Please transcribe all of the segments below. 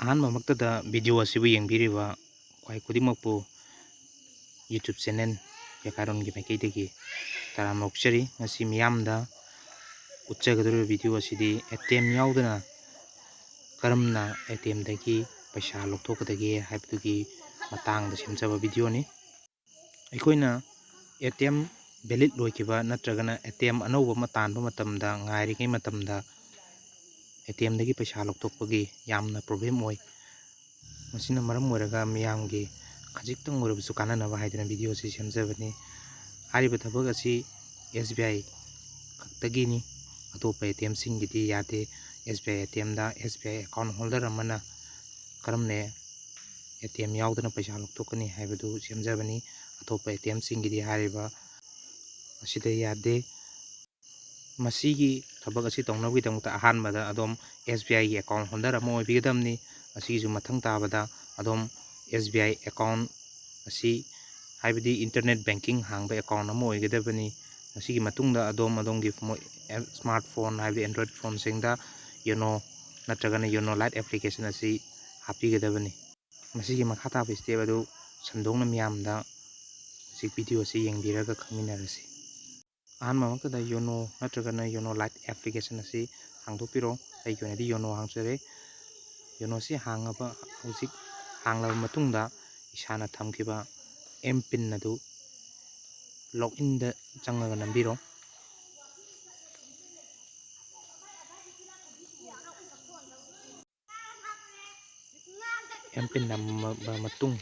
ꯑꯍꯥꯟꯕꯃꯛꯇꯗ video ꯑꯁꯤꯕꯨ ꯌꯦꯡꯕꯤꯔꯤꯕ ꯈ꯭ꯋꯥꯏ ꯈꯨꯗꯤꯡꯃꯛꯄꯨ ꯌꯨꯇ꯭ꯌꯨꯕ ꯆꯦꯅꯦꯜ ꯀꯦꯀꯥꯔꯣꯟꯒꯤ ꯃꯥꯏꯀꯩꯗꯒꯤ ꯇꯔꯥꯝꯅ ꯑꯣꯛꯆꯔꯤ꯫ ꯉꯁꯤ ꯃꯤꯌꯥꯝꯗ ꯎꯠꯆꯒꯗꯧꯔꯤꯕ ꯚꯤꯗꯤꯑꯣ ꯑꯁꯤꯗꯤ ATM ꯌꯥꯎꯗꯅ ꯀꯔꯝꯅ ATMꯗꯒꯤ ꯄꯩꯁꯥ ꯂꯧꯊꯣꯛꯀꯗꯒꯦ ꯍꯥꯏꯕꯗꯨꯒꯤ ꯃꯇꯥꯡꯗ ꯁꯦꯝꯖꯕ ꯚꯤꯗꯤꯑꯣꯅꯤ꯫ ꯑꯩꯈꯣꯏꯅ ATM ꯚꯦꯂꯤꯗ ꯂꯣꯏꯈꯤꯕ ꯅꯠꯇ꯭ꯔꯒꯅ ATM ꯑꯅꯧꯕ ꯑꯃ ꯇꯥꯟꯕ ꯃꯇꯝꯗ ꯉꯥꯏꯔꯤꯉꯩ ꯃꯇꯝꯗ ATMꯗꯒꯤ ꯄꯩꯁꯥ ꯂꯧꯊꯣꯛꯄꯒꯤ ꯌꯥꯝꯅ ꯄ꯭ꯔꯣꯕ꯭ꯂꯦꯝ ꯑꯣꯏ꯫ ꯃꯁꯤꯅ ꯃꯔꯝ ꯑꯣꯏꯔꯒ ꯃꯤꯌꯥꯝꯒꯤ ꯈꯖꯤꯛꯇꯪ ꯑꯣꯏꯔꯕꯁꯨ ꯀꯥꯟꯅꯅꯕ ꯍꯥꯏꯗꯨꯅ ꯚꯤꯗꯤꯑꯣ ꯑꯁꯤ ꯁꯦꯝꯖꯕꯅꯤ꯫ ꯍꯥꯏꯔꯤꯕ ꯊꯕꯛ ꯑꯁꯤ SBI ꯈꯛꯇꯒꯤꯅꯤ, ꯑꯇꯣꯞꯄ ATMꯁꯤꯡꯒꯤꯗꯤ ꯌꯥꯗꯦ꯫ SBI ATMꯗ SBI ꯑꯦꯀꯥꯎꯟ ꯍꯣꯜꯗꯔ ꯑꯃꯅ ꯀꯔꯝꯅ ATM ꯌꯥꯎꯗꯅ ꯄꯩꯁా ꯂꯧꯊꯣꯛꯀꯅꯤ ꯍꯥꯏꯕꯗꯨ ꯁꯦꯝꯖꯕꯅꯤ꯫ ꯑꯇꯣꯞꯄ ATMꯁꯤꯡꯒꯤꯗꯤ ꯍꯥꯏꯔꯤꯕ ꯑꯁꯤꯗ ꯌꯥꯗꯦ꯫ ꯃꯁꯤꯒꯤ ꯊꯕꯛ ꯑꯁꯤ ꯇꯧꯅꯕꯒꯤꯗꯃꯛꯇ ꯑꯍꯥꯟꯕꯗ ꯑꯗꯣꯝ SBIꯒꯤ ꯑꯦꯀꯥꯎꯟ ꯍꯣꯜꯗꯔ ꯑꯃ ꯑꯣꯏꯕꯤꯒꯗꯕꯅꯤ꯫ ꯑꯁꯤꯒꯤꯁꯨ ꯃꯊꯪ ꯇꯥꯕꯗ ꯑꯗꯣꯝ SBI ꯑꯦꯀꯥꯎꯟ ꯑꯁꯤ ꯍꯥꯏꯕꯗꯤ ꯏꯟꯇꯔꯅꯦꯠ ꯕꯦꯡꯀꯤꯡ ꯍꯥꯡꯕ ꯑꯦꯀꯥꯎꯟ ꯑꯃ ꯑꯣꯏꯒꯗꯕꯅꯤ꯫ ꯃꯁꯤꯒꯤ ꯃꯇꯨꯡꯗ ꯑꯗꯣꯝꯒꯤ ꯁ꯭ꯃꯥꯔꯠ ꯐꯣꯟ ꯍꯥꯏꯕꯗꯤ ꯑꯦꯟꯗ꯭ꯔꯣꯏꯗ ꯐꯣꯟꯁꯤꯡꯗ ꯌꯣꯅꯣ ꯅꯠꯇ꯭ꯔꯒꯅ ꯌꯣꯅꯣ ꯂꯥꯏꯠ ꯑꯦꯄ꯭ꯂꯤꯀꯦꯁꯟ ꯑꯁꯤ ꯍꯥꯞꯄꯤꯒꯗꯕꯅꯤ꯫ ꯃꯁꯤꯒꯤ ꯃꯈꯥ ꯇꯥꯕ ꯁ꯭ꯇꯦꯞ ꯑꯗꯨ ꯁꯟꯗꯣꯛꯅ ꯃꯤꯌꯥꯝꯗ ꯍꯧꯖꯤꯛ ꯚꯤꯗꯤꯑꯣ ꯑꯁꯤ ꯌꯦꯡꯕꯤꯔꯒ ꯈꯪꯃꯤꯟꯅꯔꯁꯤ꯫ ꯑꯍꯥꯟꯕꯃꯛꯇꯗ ꯌꯣꯅꯣ ꯅꯠꯇ꯭ꯔꯒꯅ ꯌꯣꯅꯣ ꯂꯥꯏꯠ ꯑꯦꯄ꯭ꯂꯤꯀꯦꯁꯟ ꯑꯁꯤ ꯍꯥꯡꯗꯣꯛꯄꯤꯔꯣ꯫ ꯑꯩꯒꯤ ꯑꯣꯏꯅꯗꯤ ꯌꯣꯅꯣ ꯍꯥꯡꯖꯔꯦ꯫ ꯌꯣꯅꯣꯁꯤ ꯍꯧꯖꯤꯛ ꯍꯥꯡꯂꯕ ꯃꯇꯨꯡꯗ ꯏꯁꯥꯅ ꯊꯝꯈꯤꯕ M-PIN ꯑꯗꯨ ꯂꯣꯒꯏꯟꯗ ꯆꯪꯉꯒ ꯅꯝꯕꯤꯔꯣ꯫ M-PIN ꯅꯝꯃꯕ ꯃꯇꯨꯡ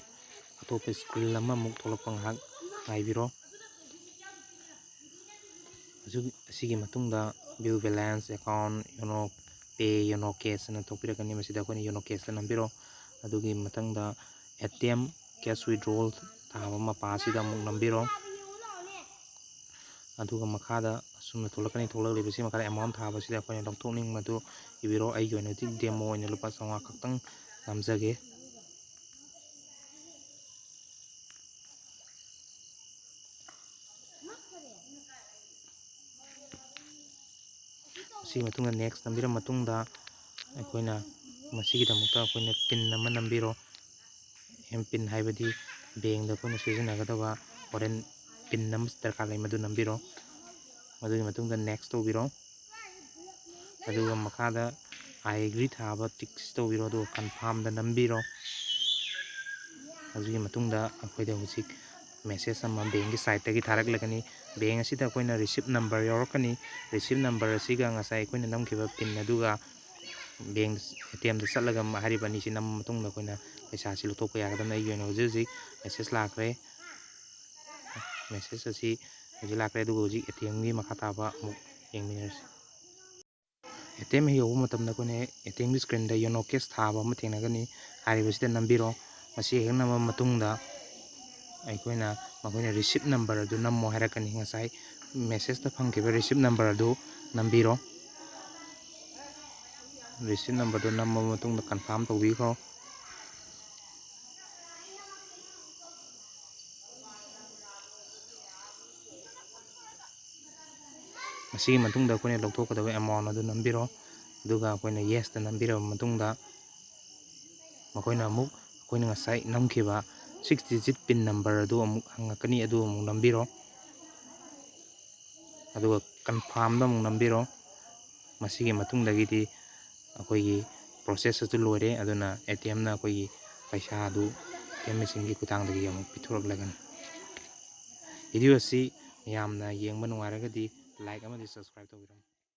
ꯑꯇꯣꯞꯄ ꯁ꯭ꯀ꯭ꯔꯤꯟ ꯑꯃꯃꯨꯛ ꯊꯣꯛꯂꯛꯄ ꯉꯥꯏꯍꯥꯛ ꯉꯥꯏꯕꯤꯔꯣ꯫ ꯑꯁꯤꯒꯤ ꯃꯇꯨꯡꯗ ꯚ꯭ꯌꯨ ꯕꯦꯂꯦꯟꯁ, ꯑꯦꯀꯥꯎꯟ, ꯌꯣꯅꯣ ꯄꯦ, ꯌꯣꯅꯣ ꯀꯦꯁ ꯑꯅ ꯊꯣꯛꯄꯤꯔꯛꯀꯅꯤ꯫ ꯃꯁꯤꯗ ꯑꯩꯈꯣꯏꯅ ꯌꯣꯅꯣ ꯀꯦꯁꯇ ꯅꯝꯕꯤꯔꯣ꯫ ꯑꯗꯨꯒꯤ ꯃꯊꯪꯗ ATM ꯀꯦꯁ ꯋꯤꯗ꯭ꯔꯣꯋꯦꯜ ꯊꯥꯕ ꯃꯄꯥ ꯑꯁꯤꯗ ꯑꯃꯨꯛ ꯅꯝꯕꯤꯔꯣ꯫ ꯑꯗꯨꯒ ꯃꯈꯥꯗ ꯑꯁꯨꯝꯅ ꯊꯣꯛꯂꯛꯀꯅꯤ꯫ ꯊꯣꯛꯂꯛꯂꯤꯕꯁꯤ ꯃꯈꯥꯗ ꯑꯦꯃꯥꯎꯟ ꯊꯥꯕꯁꯤꯗ ꯑꯩꯈꯣꯏꯅ ꯂꯧꯊꯣꯛꯅꯤꯡꯕꯗꯨ ꯏꯕꯤꯔꯣ꯫ ꯑꯩꯒꯤ ꯑꯣꯏꯅꯗꯤ ꯗꯦꯃꯣ ꯑꯣꯏꯅ ꯂꯨꯄꯥ 500 ꯈꯛꯇꯪ ꯅꯝꯖꯒꯦ꯫ ꯃꯁꯤꯒꯤ ꯃꯇꯨꯡꯗ ꯅꯦꯛꯁ ꯅꯝꯕꯤꯔꯕ ꯃꯇꯨꯡꯗ ꯑꯩꯈꯣꯏꯅ ꯃꯁꯤꯒꯤꯗꯃꯛꯇ ꯑꯩꯈꯣꯏꯅ ꯄꯤꯟ ꯑꯃ ꯅꯝꯕꯤꯔꯣ꯫ M-PIN ꯍꯥꯏꯕꯗꯤ ꯕꯦꯡꯗ ꯑꯩꯈꯣꯏꯅ ꯁꯤꯖꯤꯟꯅꯒꯗꯕ ꯍꯣꯔꯦꯟ ꯄꯤꯟ ꯑꯃ ꯗꯔꯀꯥꯔ ꯂꯩ, ꯃꯗꯨ ꯅꯝꯕꯤꯔꯣ꯫ ꯃꯗꯨꯒꯤ ꯃꯇꯨꯡꯗ ꯅꯦꯛꯁ ꯇꯧꯕꯤꯔꯣ꯫ ꯑꯗꯨꯒ ꯃꯈꯥꯗ I agree ꯊꯥꯕ ꯇꯤꯛꯁ ꯇꯧꯕꯤꯔꯣ, ꯑꯗꯨꯒ ꯀꯟꯐꯥꯔꯝꯗ ꯅꯝꯕꯤꯔꯣ꯫ ꯑꯗꯨꯒꯤ ꯃꯇꯨꯡꯗ ꯑꯩꯈꯣꯏꯗ ꯍꯧꯖꯤꯛ ꯃꯦꯁꯦꯖ ꯑꯃ ꯕꯦꯡꯒꯤ ꯁꯥꯏꯠꯇꯒꯤ ꯊꯥꯔꯛꯂꯒꯅꯤ꯫ ꯕꯦꯡ ꯑꯁꯤꯗ ꯑꯩꯈꯣꯏꯅ ꯔꯤꯁꯤꯞ ꯅꯝꯕꯔ ꯌꯥꯎꯔꯛꯀꯅꯤ꯫ ꯔꯤꯁꯤꯞ ꯅꯝꯕꯔ ꯑꯁꯤꯒ ꯉꯁꯥꯏ ꯑꯩꯈꯣꯏꯅ ꯅꯝꯈꯤꯕ ꯄꯤꯟ ꯑꯗꯨꯒ ꯕꯦꯡ ATMꯗ ꯆꯠꯂꯒ ꯍꯥꯏꯔꯤꯕ ꯑꯅꯤꯁꯤ ꯅꯝꯕ ꯃꯇꯨꯡꯗ ꯑꯩꯈꯣꯏꯅ ꯄꯩꯁꯥꯁꯤ ꯂꯧꯊꯣꯛꯄ ꯌꯥꯒꯗꯕꯅꯤ꯫ ꯑꯩꯒꯤ ꯑꯣꯏꯅ ꯍꯧꯖꯤꯛ ꯃꯦꯁꯦꯖ ꯂꯥꯛꯈ꯭ꯔꯦ꯫ ꯃꯦꯁꯦꯖ ꯑꯁꯤ ꯍꯧꯖꯤꯛ ꯂꯥꯛꯈ꯭ꯔꯦ꯫ ꯑꯗꯨꯒ ꯍꯧꯖꯤꯛ ATMꯒꯤ ꯃꯈꯥ ꯇꯥꯕ ꯑꯃꯨꯛ ꯌꯦꯡꯃꯤꯟꯅꯔꯁꯤ꯫ ATM ꯍꯦꯛ ꯌꯧꯕ ꯃꯇꯝꯗ ꯑꯩꯈꯣꯏꯅ ATMꯒꯤ ꯁ꯭ꯀ꯭ꯔꯤꯟꯗ ꯌꯣꯅꯣ ꯀꯦꯁ ꯊꯥꯕ ꯑꯃ ꯊꯦꯡꯅꯒꯅꯤ꯫ ꯍꯥꯏꯔꯤꯕꯁꯤꯗ ꯅꯝꯕꯤꯔꯣ꯫ ꯃꯁꯤ ꯍꯦꯛ ꯅꯝꯃꯕ ꯃꯇꯨꯡꯗ ꯃꯈꯣꯏꯅ ꯔꯤꯁꯤꯞ ꯅꯝꯕꯔ ꯑꯗꯨ ꯅꯝꯃꯣ ꯍꯥꯏꯔꯛꯀꯅꯤ꯫ ꯉꯁꯥꯏ ꯃꯦꯁꯦꯖꯇ ꯐꯪꯈꯤꯕ ꯔꯤꯁꯤꯞ ꯅꯝꯕꯔ ꯑꯗꯨ ꯅꯝꯕꯤꯔꯣ꯫ ꯔꯤꯁꯤꯞ ꯅꯝꯕꯔꯗꯨ ꯅꯝꯃꯕ ꯃꯇꯨꯡꯗ ꯀꯟꯐꯥꯔꯝ ꯇꯧꯕꯤꯈ꯭ꯔꯣ꯫ ꯃꯁꯤꯒꯤ ꯃꯇꯨꯡꯗ ꯑꯩꯈꯣꯏꯅ ꯂꯧꯊꯣꯛꯀꯗꯕ ꯑꯦꯃꯥꯎꯟ ꯑꯗꯨ ꯅꯝꯕꯤꯔꯣ꯫ ꯑꯗꯨꯒ ꯑꯩꯈꯣꯏꯅ ꯌꯦꯁꯇ ꯅꯝꯕꯤꯔꯕ ꯃꯇꯨꯡꯗ ꯑꯩꯈꯣꯏꯅ ꯉꯁꯥꯏ ꯅꯝꯈꯤꯕ 6 ꯗꯤꯖꯤꯠ ꯄꯤꯟ ꯅꯝꯕꯔ ꯑꯗꯨ ꯑꯃꯨꯛ ꯍꯪꯉꯛꯀꯅꯤ, ꯑꯗꯨ ꯑꯃꯨꯛ ꯅꯝꯕꯤꯔꯣ꯫ ꯑꯗꯨꯒ ꯀꯟꯐꯥꯔꯝꯗ ꯑꯃꯨꯛ ꯅꯝꯕꯤꯔꯣ꯫ ꯃꯁꯤꯒꯤ ꯃꯇꯨꯡꯗꯒꯤꯗꯤ ꯑꯩꯈꯣꯏꯒꯤ ꯄ꯭ꯔꯣꯁꯦꯁ ꯑꯗꯨ ꯂꯣꯏꯔꯦ꯫ ꯑꯗꯨꯅ ATMꯅ ꯑꯩꯈꯣꯏꯒꯤ ꯄꯩꯁꯥ ꯑꯗꯨ ATM ꯃꯦꯆꯤꯟꯒꯤ ꯈꯨꯠꯊꯥꯡꯗꯒꯤ ꯑꯃꯨꯛ ꯄꯤꯊꯣꯔꯛꯂꯒꯅꯤ꯫ ꯚꯤꯗꯤꯑꯣ ꯑꯁꯤ ꯌꯥꯝꯅ ꯌꯦꯡꯕ ꯅꯨꯡꯉꯥꯏꯔꯒꯗꯤ ꯂꯥꯏꯛ ꯑꯃꯗꯤ ꯁꯕꯁꯀ꯭ꯔꯥꯏꯕ ꯇꯧꯕꯤꯔꯝꯃꯨ꯫